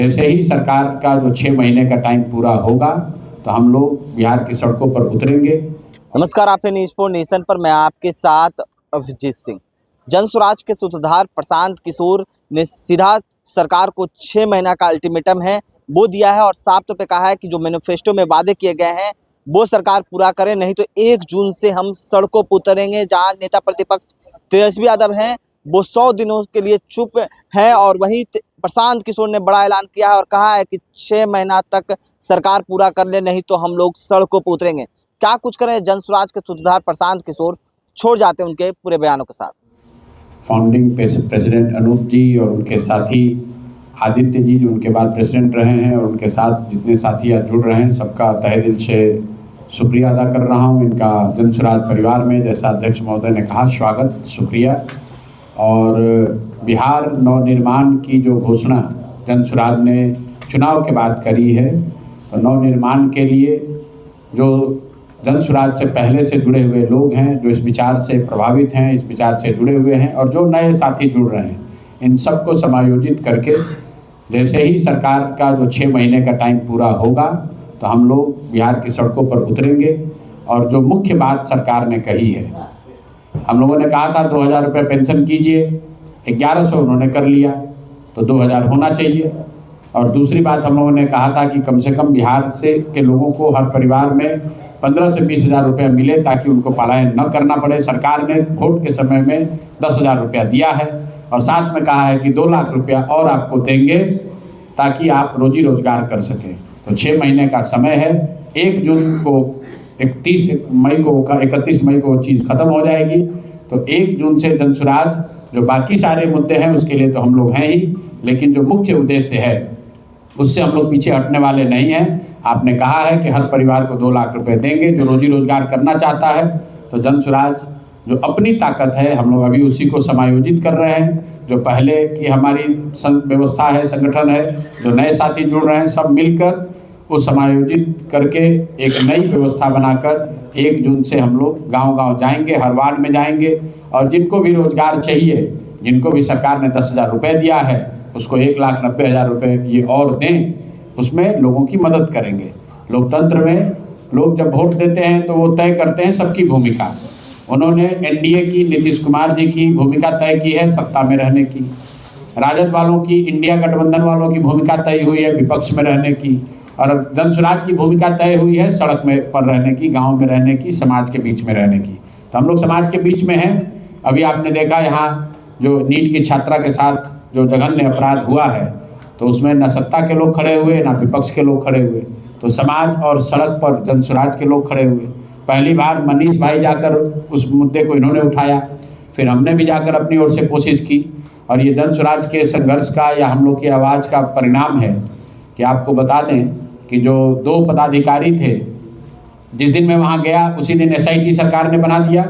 जैसे ही सरकार का जो 6 महीने का टाइम पूरा होगा तो हम लोग बिहार की सड़कों पर उतरेंगे। नमस्कार, आप हैं न्यूज़4 नेशन पर। मैं आपके साथ अभिजीत सिंह। जनसुराज के सूत्रधार प्रशांत किशोर ने सीधा सरकार को 6 महीना का अल्टीमेटम है वो दिया है और साफ तौर पे कहा है कि जो मैनिफेस्टो में वादे किए गए हैं वो सरकार पूरा करे, नहीं तो 1 जून से हम सड़कों पर उतरेंगे। जहां नेता प्रतिपक्ष तेजस्वी यादव हैं वो 100 दिनों के लिए चुप हैं और वहीं प्रशांत किशोर ने बड़ा ऐलान किया है और कहा है कि 6 महीना तक सरकार पूरा कर ले, नहीं तो हम लोग सड़कों पर उतरेंगे। क्या कुछ करें जनसुराज के सूत्रधार प्रशांत किशोर, छोड़ जाते हैं उनके पूरे बयानों के साथ। फाउंडिंग प्रेसिडेंट अनूप जी और उनके साथी आदित्य जी जो उनके बाद प्रेसिडेंट रहे हैं और उनके साथ जितने साथी आज जुड़ रहे हैं सबका तहे दिल से शुक्रिया अदा कर रहा हूं। इनका जनसुराज परिवार में, जैसा अध्यक्ष महोदय ने कहा, स्वागत, शुक्रिया। और बिहार नवनिर्माण की जो घोषणा जनसुराज ने चुनाव के बाद करी है, तो नवनिर्माण के लिए जो जनसुराज से पहले से जुड़े हुए लोग हैं, जो इस विचार से प्रभावित हैं, इस विचार से जुड़े हुए हैं और जो नए साथी जुड़ रहे हैं, इन सबको समायोजित करके जैसे ही सरकार का जो 6 महीने का टाइम पूरा होगा तो हम लोग बिहार की सड़कों पर उतरेंगे। और जो मुख्य बात सरकार ने कही है, हम लोगों ने कहा था 2000 रुपये पेंशन कीजिए, 1100 उन्होंने कर लिया, तो 2000 होना चाहिए। और दूसरी बात हम लोगों ने कहा था कि कम से कम बिहार से के लोगों को हर परिवार में 15 से 20 हज़ार रुपये मिले ताकि उनको पलायन न करना पड़े। सरकार ने वोट के समय में 10,000 रुपया दिया है और साथ में कहा है कि 2 लाख रुपया और आपको देंगे ताकि आप रोजी रोजगार कर सकें। तो 6 महीने का समय है। 1 जून को 31 मई को वो चीज़ ख़त्म हो जाएगी। तो 1 जून से जनसुराज जो बाकी सारे मुद्दे हैं उसके लिए तो हम लोग हैं ही, लेकिन जो मुख्य उद्देश्य है उससे हम लोग पीछे हटने वाले नहीं हैं। आपने कहा है कि हर परिवार को 2 लाख रुपए देंगे जो रोजी रोजगार करना चाहता है। तो जनसुराज जो अपनी ताकत है हम लोग अभी उसी को समायोजित कर रहे हैं। जो पहले की हमारी व्यवस्था है, संगठन है, जो नए साथी जुड़ रहे हैं, सब मिलकर वो समायोजित करके एक नई व्यवस्था बनाकर 1 जून से हम लोग गांव-गांव जाएंगे, हर वार्ड में जाएंगे और जिनको भी रोजगार चाहिए, जिनको भी सरकार ने 10,000 रुपये दिया है, उसको 1,90,000 रुपये ये और दें, उसमें लोगों की मदद करेंगे। लोकतंत्र में लोग जब वोट देते हैं तो वो तय करते हैं सबकी भूमिका। उन्होंने एनडीए की, नीतीश कुमार जी की भूमिका तय की है सत्ता में रहने की, राजद वालों की, इंडिया गठबंधन वालों की भूमिका तय हुई है विपक्ष में रहने की, और जनसुराज की भूमिका तय हुई है सड़क में पर रहने की, गाँव में रहने की, समाज के बीच में रहने की। तो हम लोग समाज के बीच में हैं। अभी आपने देखा यहाँ जो नीट की छात्रा के साथ जो जघन्य अपराध हुआ है तो उसमें न सत्ता के लोग खड़े हुए न विपक्ष के लोग खड़े हुए, तो समाज और सड़क पर जनसुराज के लोग खड़े हुए। पहली बार मनीष भाई जाकर उस मुद्दे को इन्होंने उठाया, फिर हमने भी जाकर अपनी ओर से कोशिश की और ये जनसुराज के संघर्ष का या हम लोग की आवाज़ का परिणाम है कि आपको बता दें कि जो 2 पदाधिकारी थे, जिस दिन मैं वहाँ गया उसी दिन SIT सरकार ने बना दिया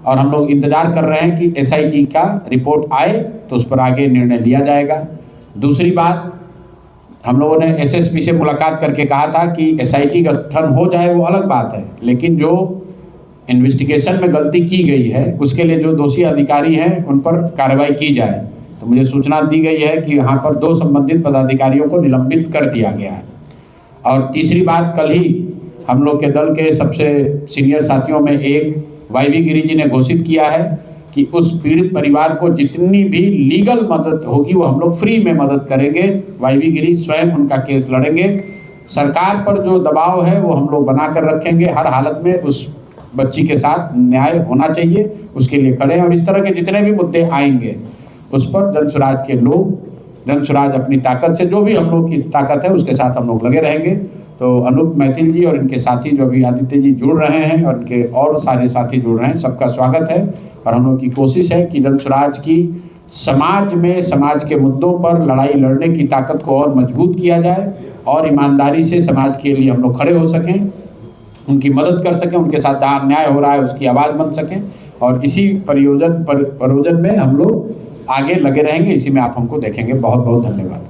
और हम लोग इंतज़ार कर रहे हैं कि SIT का रिपोर्ट आए तो उस पर आगे निर्णय लिया जाएगा। दूसरी बात, हम लोगों ने SSP से मुलाकात करके कहा था कि SIT गठन हो जाए वो अलग बात है, लेकिन जो इन्वेस्टिगेशन में गलती की गई है उसके लिए जो दोषी अधिकारी हैं उन पर कार्रवाई की जाए। तो मुझे सूचना दी गई है कि यहाँ पर 2 संबंधित पदाधिकारियों को निलंबित कर दिया गया है। और तीसरी बात, कल ही हम लोग के दल के सबसे सीनियर साथियों में एक YV गिरी जी ने घोषित किया है कि उस पीड़ित परिवार को जितनी भी लीगल मदद होगी वो हम लोग फ्री में मदद करेंगे। YV गिरी स्वयं उनका केस लड़ेंगे। सरकार पर जो दबाव है वो हम लोग बना कर रखेंगे। हर हालत में उस बच्ची के साथ न्याय होना चाहिए, उसके लिए खड़े हैं। और इस तरह के जितने भी मुद्दे आएंगे उस पर जनसुराज के लोग, जनसुराज अपनी ताकत से, जो भी हम लोग की ताकत है उसके साथ हम लोग लगे रहेंगे। तो अनूप मैथिल जी और इनके साथी जो अभी आदित्य जी जुड़ रहे हैं और इनके और सारे साथी जुड़ रहे हैं, सबका स्वागत है। और हम लोग की कोशिश है कि जनसुराज की समाज में, समाज के मुद्दों पर लड़ाई लड़ने की ताकत को और मजबूत किया जाए और ईमानदारी से समाज के लिए हम लोग खड़े हो सकें, उनकी मदद कर सकें, उनके साथ जहाँ अन्याय हो रहा है उसकी आवाज़ बन सकें। और इसी परोजन में हम लोग आगे लगे रहेंगे। इसी में आप हमको देखेंगे। बहुत बहुत धन्यवाद।